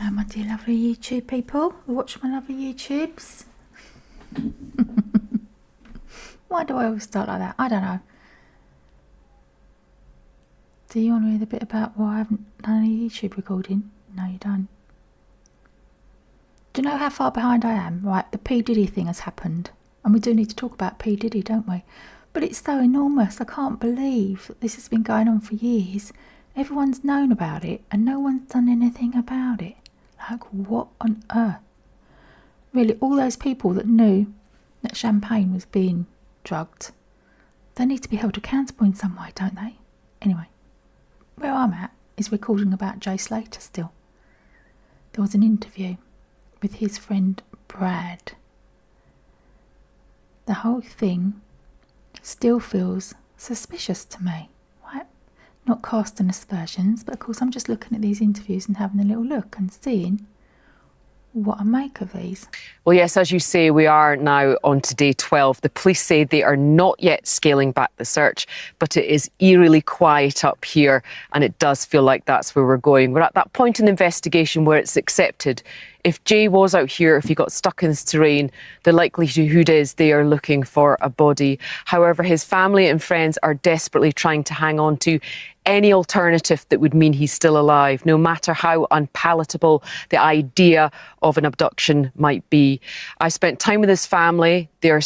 Hello my dear lovely YouTube people who watch my lovely YouTubes. Why do I always start like that? I don't know. Do you want to hear the bit about why I haven't done any YouTube recording? No you don't. Do you know how far behind I am? Right, the P. Diddy thing has happened. And we do need to talk about P. Diddy, don't we? But it's so enormous. I can't believe that this has been going on for years. Everyone's known about it and no one's done anything about it. Like, what on earth? Really, all those people that knew that champagne was being drugged, they need to be held accountable in some way, don't they? Anyway, where I'm at is recording about Jay Slater still. There was an interview with his friend Brad. The whole thing still feels suspicious to me. Right? Not casting aspersions, but of course I'm just looking at these interviews and having a little look and seeing what I make of these. Well, yes, as you say, we are now on to day 12. The police say they are not yet scaling back the search, but it is eerily quiet up here, and it does feel like that's where we're going. We're at that point in the investigation where it's accepted. If Jay was out here, if he got stuck in this terrain, the likelihood is they are looking for a body. However, his family and friends are desperately trying to hang on to any alternative that would mean he's still alive, no matter how unpalatable the idea of an abduction might be. I spent time with his family. They're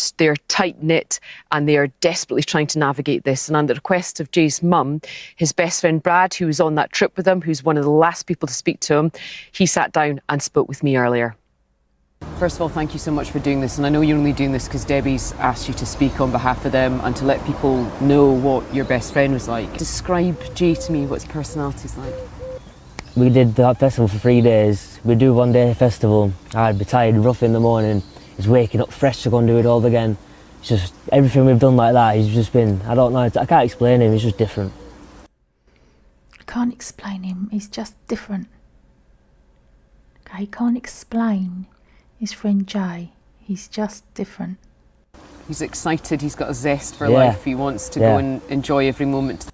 tight-knit and they are desperately trying to navigate this. And on the request of Jay's mum, his best friend Brad, who was on that trip with him, who's one of the last people to speak to him, he sat down and spoke with me earlier. First of all, thank you so much for doing this. And I know you're only doing this because Debbie's asked you to speak on behalf of them and to let people know what your best friend was like. Describe Jay to me, what his personality's like. We did that festival for 3 days. We do 1 day festival. I'd be tired, rough in the morning. He's waking up fresh to go and do it all again. It's just everything we've done like that. He's just been, I don't know, I can't explain him. He's just different. I can't explain him. He's just different. Okay, he can't explain his friend Jay. He's just different. He's excited. He's got a zest for life. He wants to go and enjoy every moment.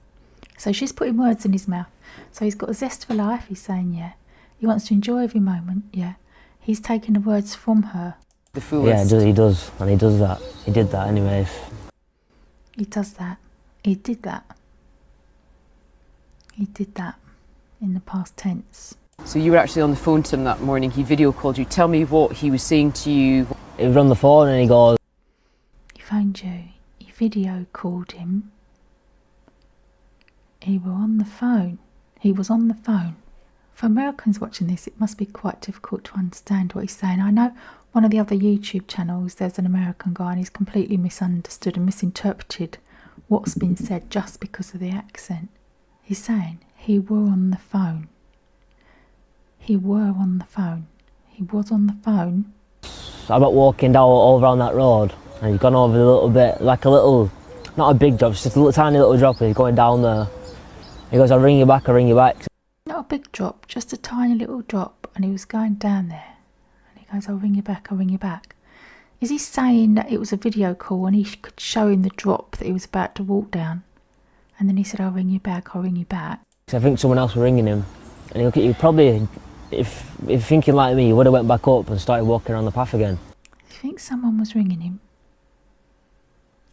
So she's putting words in his mouth. So he's got a zest for life, he's saying, yeah. He wants to enjoy every moment, yeah. He's taking the words from her. The fullest. Yeah, he does, and he does that. He did that anyway. He does that. He did that. He did that in the past tense. So you were actually on the phone to him that morning. He video called you. Tell me what he was saying to you. He was on the phone and he goes... He phoned you. He video called him. He were on the phone. He was on the phone. For Americans watching this, it must be quite difficult to understand what he's saying. I know one of the other YouTube channels, there's an American guy and he's completely misunderstood and misinterpreted what's been said just because of the accent. He's saying he were on the phone. He were on the phone. He was on the phone. I'm about walking down over on that road and he's gone over a little bit, like a little, not a big drop, it's just a little tiny little drop and he's going down there. He goes, I'll ring you back, I'll ring you back. Not a big drop, just a tiny little drop, and he was going down there. And he goes, I'll ring you back, I'll ring you back. Is he saying that it was a video call and he could show him the drop that he was about to walk down? And then he said, I'll ring you back, I'll ring you back. So I think someone else was ringing him. And he probably, if thinking like me, he would have went back up and started walking around the path again. I think someone was ringing him.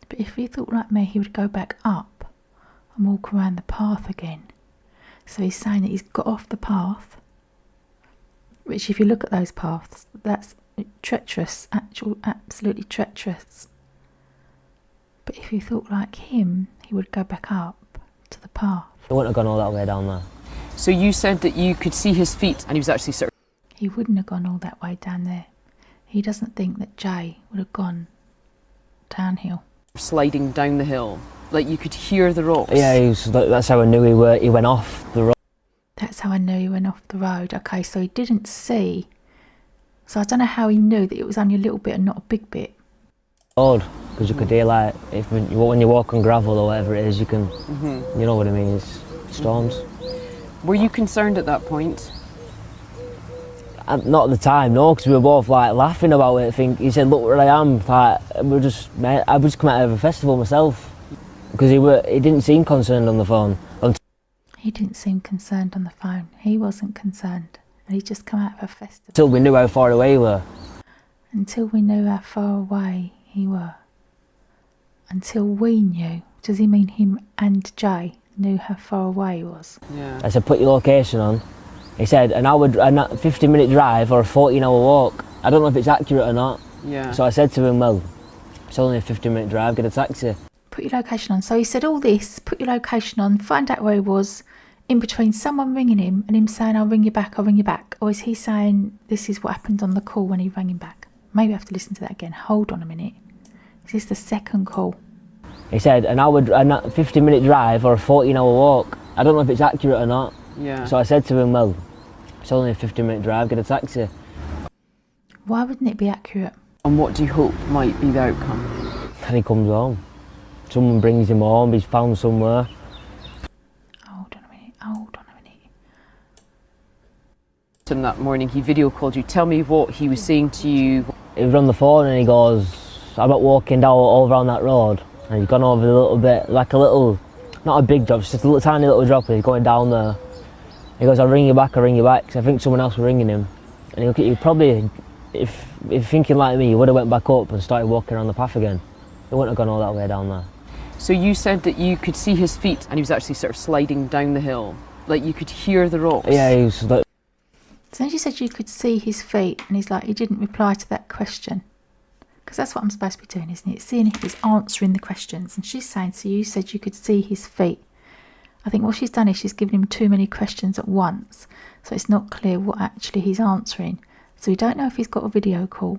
But if he thought like me, he would go back up and walk around the path again. So he's saying that he's got off the path, which if you look at those paths, that's treacherous, absolutely treacherous. But if he thought like him, he would go back up to the path. He wouldn't have gone all that way down there. So you said that you could see his feet and he was actually sort of... He wouldn't have gone all that way down there. He doesn't think that Jay would have gone downhill. Sliding down the hill. Like you could hear the rocks. Yeah, that's how I knew he went off the road. That's how I knew he went off the road. Okay, so he didn't see. So I don't know how he knew that it was only a little bit and not a big bit. Odd, because you could hear like, when you walk on gravel or whatever it is, you can, you know what I mean, it's storms. Were you concerned at that point? Not at the time, no, because we were both like laughing about it. He said, look where I am, like, I was just come out of a festival myself. Because he didn't seem concerned on the phone. He didn't seem concerned on the phone. He wasn't concerned. and he'd just come out of a festival. Till we knew how far away we were. Until we knew how far away he were. Until we knew. Does he mean him and Jay knew how far away he was? Yeah. I said, put your location on. He said, a 50-minute drive or a 14-hour walk. I don't know if it's accurate or not. Yeah. So I said to him, well, it's only a 50-minute drive, get a taxi. Put your location on. So he said all this, put your location on, find out where he was, in between someone ringing him and him saying, I'll ring you back, I'll ring you back. Or is he saying this is what happened on the call when he rang him back? Maybe I have to listen to that again. Hold on a minute. Is this the second call? He said, a 50-minute drive or a 14-hour walk. I don't know if it's accurate or not. Yeah. So I said to him, well, it's only a 50-minute drive, get a taxi. Why wouldn't it be accurate? And what do you hope might be the outcome? And he comes home. Someone brings him home, he's found somewhere. Hold on a minute. And that morning he video called you. Tell me what he was saying to you. He was on the phone and he goes, I'm not walking down over on that road. And he's gone over a little bit, like a little, not a big drop, just a little tiny little drop, and he's going down there. He goes, I'll ring you back, because I think someone else was ringing him. And he probably, if thinking like me, he would have went back up and started walking around the path again. He wouldn't have gone all that way down there. So you said that you could see his feet and he was actually sort of sliding down the hill. Like you could hear the rocks. Yeah, he was like... So then you said you could see his feet, and he's like, he didn't reply to that question. Because that's what I'm supposed to be doing, isn't it? Seeing if he's answering the questions. And she's saying, so you said you could see his feet. I think what she's done is she's given him too many questions at once. So it's not clear what actually he's answering. So we don't know if he's got a video call.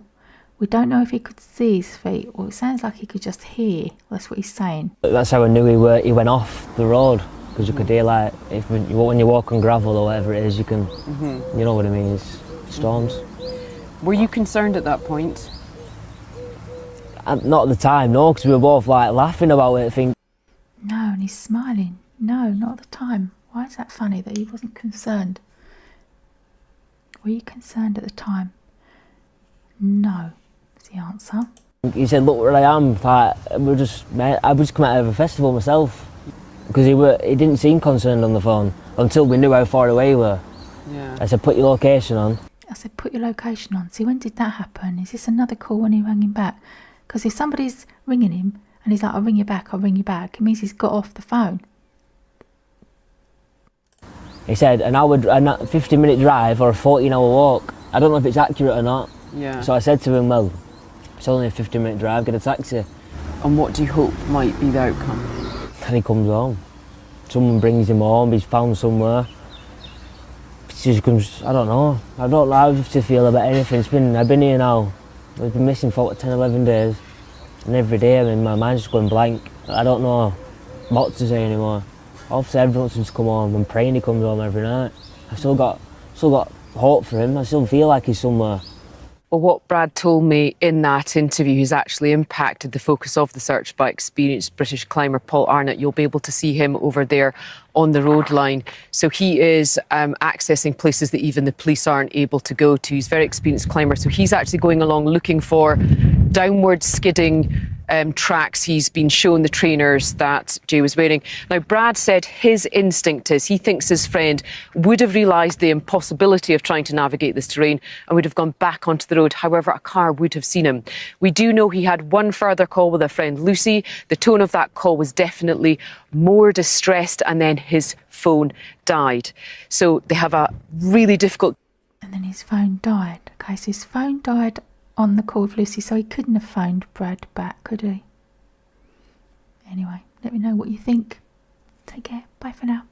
We don't know if he could see his feet, or it sounds like he could just hear. That's what he's saying. That's how I knew he went off the road, because you could hear, like, when you walk on gravel or whatever it is, you can, you know what I mean, it's storms. Were you concerned at that point? Not at the time, no, because we were both like laughing about it, No, and he's smiling. No, not at the time. Why is that funny that he wasn't concerned? Were you concerned at the time? No, is the answer. He said, look where I am, like, I just come out of a festival myself. Because he didn't seem concerned on the phone until we knew how far away we were. Yeah. I said, put your location on. I said, put your location on. See, when did that happen? Is this another call when he rang him back? Because if somebody's ringing him and he's like, I'll ring you back, it means he's got off the phone. He said, a 50-minute drive or a 14-hour walk. I don't know if it's accurate or not. Yeah. So I said to him, well, it's only a 50-minute drive, get a taxi. And what do you hope might be the outcome? And he comes home. Someone brings him home, he's found somewhere. He just comes, I don't know how to feel about anything. I've been here now, we've been missing for 10, 11 days. And every day, my mind's just going blank. I don't know what to say anymore. Obviously everyone wants to come home. I'm praying he comes home every night. I've still got hope for him. I still feel like he's somewhere. Well, what Brad told me in that interview has actually impacted the focus of the search by experienced British climber Paul Arnott. You'll be able to see him over there on the road line. So he is accessing places that even the police aren't able to go to. He's a very experienced climber, so he's actually going along looking for downward skidding tracks. He's been shown the trainers that Jay was wearing. Now, Brad said his instinct is he thinks his friend would have realised the impossibility of trying to navigate this terrain and would have gone back onto the road. However, a car would have seen him. We do know he had one further call with a friend, Lucy. The tone of that call was definitely more distressed, and then his phone died. So they have a really difficult... And then his phone died. Okay, so his phone died on the call with Lucy, so he couldn't have phoned Brad back, could he? Anyway, let me know what you think. Take care. Bye for now.